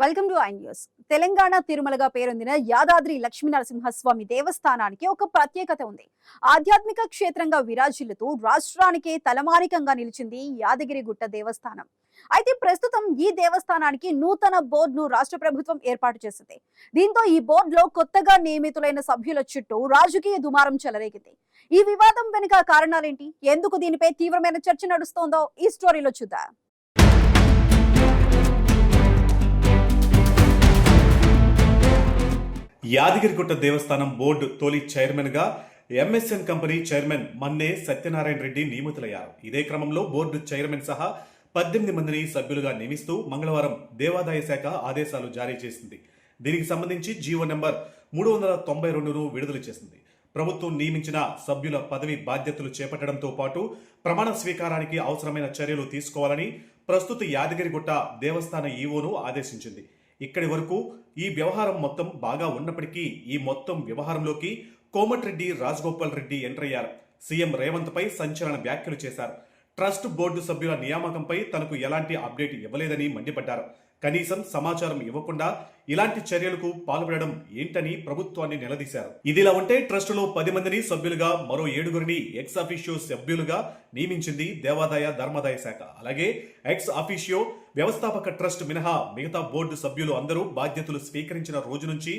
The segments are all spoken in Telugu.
Welcome to I news. Telangana తిరుమలగా పేరొందిన యాదాద్రి లక్ష్మీనరసింహస్వామి దేవస్థానానికి ఒక ప్రత్యేకత ఉంది. ఆధ్యాత్మిక క్షేత్రంగా విరాజిల్లుతూ రాష్ట్రానికే తలమానికంగా నిలిచింది యాదగిరిగుట్ట దేవస్థానం. అయితే ప్రస్తుతం ఈ దేవస్థానానికి నూతన బోర్డును రాష్ట్ర ప్రభుత్వం ఏర్పాటు చేసింది. దీంతో ఈ బోర్డులో కొత్తగా నియమితులైన సభ్యుల చుట్టూ రాజకీయ దుమారం చెలరేగింది. ఈ వివాదం వెనుక కారణాలేంటి, ఎందుకు దీనిపై తీవ్రమైన చర్చ నడుస్తోందో ఈ స్టోరీలో చూద్దాం. యాదగిరిగుట్ట దేవస్థానం బోర్డు తొలి చైర్మన్ గా ఎంఎస్ఎన్ కంపెనీ చైర్మన్ మన్నే సత్యనారాయణ రెడ్డి నియమితులయ్యారు. ఇదే క్రమంలో బోర్డు చైర్మన్ సహా 18 మందిని సభ్యులుగా నియమిస్తూ మంగళవారం దేవాదాయ శాఖ ఆదేశాలు జారీ చేసింది. దీనికి సంబంధించి జీవో నెంబర్ 392ను విడుదల చేసింది. ప్రభుత్వం నియమించిన సభ్యుల పదవి బాధ్యతలు చేపట్టడంతో పాటు ప్రమాణ స్వీకారానికి అవసరమైన చర్యలు తీసుకోవాలని ప్రస్తుత యాదగిరిగుట్ట దేవస్థాన ఈవోను ఆదేశించింది. ఇక్కడి వరకు ఈ వ్యవహారం మొత్తం బాగా ఉన్నప్పటికీ ఈ మొత్తం వ్యవహారంలోకి కోమటిరెడ్డి రాజగోపాల్ రెడ్డి ఎంటర్ అయ్యారు. సీఎం రేవంత్ పై సంచలన వ్యాఖ్యలు చేశారు. ట్రస్ట్ బోర్డు సభ్యుల నియామకంపై తనకు ఎలాంటి అప్డేట్ ఇవ్వలేదని మండిపడ్డారు. కనీసం సమాచారం ఇవ్వకుండా ఇలాంటి చర్యలకు పాల్పడడం ఏంటని ప్రభుత్వాన్ని నిలదీశారు. ఇదిలా ఉంటే ట్రస్టులో 10 మందిని సభ్యులుగా, మరో 7గురిని ఎక్స్ అఫీషియో సభ్యులుగా నియమించింది దేవాదాయ ధర్మాదాయ శాఖ. అలాగే ఎక్స్ అఫీషియో వ్యవస్థాపక ట్రస్ట్ మినహా మిగతా బోర్డు సభ్యులు అందరూ బాధ్యతలు స్వీకరించిన రోజు నుంచి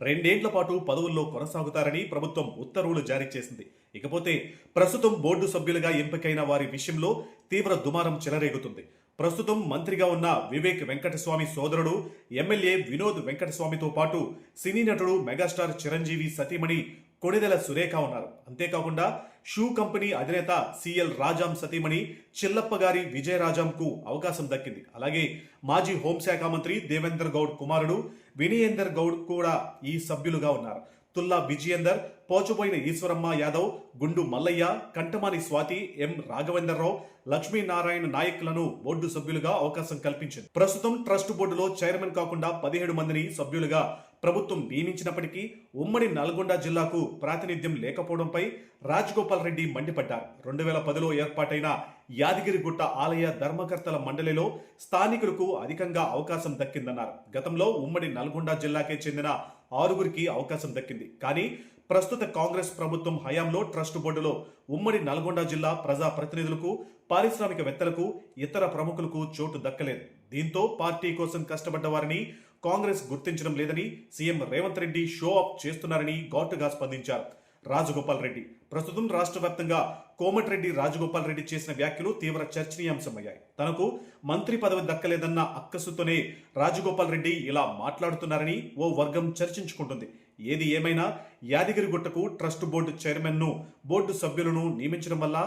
2 ఏళ్ల పాటు పదవుల్లో కొనసాగుతారని ప్రభుత్వం ఉత్తర్వులు జారీ చేసింది. ఇకపోతే ప్రస్తుతం బోర్డు సభ్యులుగా ఎంపికైన వారి విషయంలో తీవ్ర దుమారం చెలరేగుతుంది. ప్రస్తుతం మంత్రిగా ఉన్న వివేక్ వెంకటస్వామి సోదరుడు ఎమ్మెల్యే వినోద్ వెంకటస్వామితో పాటు సినీ నటుడు మెగాస్టార్ చిరంజీవి సతీమణి కొణిదెల సురేఖ ఉన్నారు. అంతేకాకుండా షూ కంపెనీ అధినేత సిఎల్ రాజాం సతీమణి చిల్లప్ప గారి విజయరాజాంకు అవకాశం దక్కింది. అలాగే మాజీ హోంశాఖ మంత్రి దేవేందర్ గౌడ్ కుమారుడు వినయేందర్ గౌడ్ కూడా ఈ సభ్యులుగా ఉన్నారు. తుల్లా విజయేందర్, పోచబోయిన ఈశ్వరమ్మ యాదవ్, గుండు మల్లయ్య, కంటమాని స్వాతి, ఎం రాఘవేంద్రరావు, లక్ష్మీనారాయణ నాయక్లను బోర్డు సభ్యులుగా అవకాశం కల్పించింది. ప్రస్తుతం ట్రస్ట్ బోర్డులో చైర్మన్ కాకుండా 17 మందిని సభ్యులుగా ప్రభుత్వం నియమించినప్పటికీ ఉమ్మడి నల్గొండ జిల్లాకు ప్రాతినిధ్యం లేకపోవడంపై రాజగోపాల్ రెడ్డి మండిపడ్డారు. 2010లో ఏర్పాటైన యాదగిరిగుట్ట ఆలయ ధర్మకర్తల మండలిలో స్థానికులకు అధికంగా అవకాశం దక్కిందన్నారు. గతంలో ఉమ్మడి నల్గొండ జిల్లాకే చెందిన 6గురికి అవకాశం దక్కింది. కానీ ప్రస్తుత కాంగ్రెస్ ప్రభుత్వం హయాంలో ట్రస్ట్ బోర్డులో ఉమ్మడి నల్గొండ జిల్లా ప్రజా ప్రతినిధులకు, పారిశ్రామికవేత్తలకు, ఇతర ప్రముఖులకు చోటు దక్కలేదు. దీంతో పార్టీ కోసం కష్టపడ్డ వారిని కాంగ్రెస్ గుర్తించడం లేదని CM Revanth Reddy show off చేస్తున్నారని ఘాటుగా స్పందించారు రాజగోపాల్ రెడ్డి. ప్రస్తుతం రాష్ట్ర వ్యాప్తంగా కోమటిరెడ్డి రాజగోపాల్ రెడ్డి చేసిన వ్యాఖ్యలు తీవ్ర చర్చనీయాంశమయ్యాయి. తనకు మంత్రి పదవి దక్కలేదన్న అక్కసుతోనే రాజగోపాల్ రెడ్డి ఇలా మాట్లాడుతున్నారని ఓ వర్గం చర్చించుకుంటుంది. ఏది ఏమైనా యాదగిరిగుట్టకు ట్రస్ట్ బోర్డు చైర్మన్ను, బోర్డు సభ్యులను నియమించడం వల్ల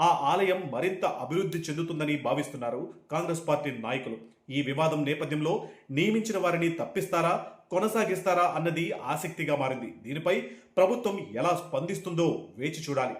ఆ ఆలయం మరింత అభివృద్ధి చెందుతుందని భావిస్తున్నారు కాంగ్రెస్ పార్టీ నాయకులు. ఈ వివాదం నేపథ్యంలో నియమించిన వారిని తప్పిస్తారా, కొనసాగిస్తారా అన్నది ఆసక్తిగా మారింది. దీనిపై ప్రభుత్వం ఎలా స్పందిస్తుందో వేచి చూడాలి.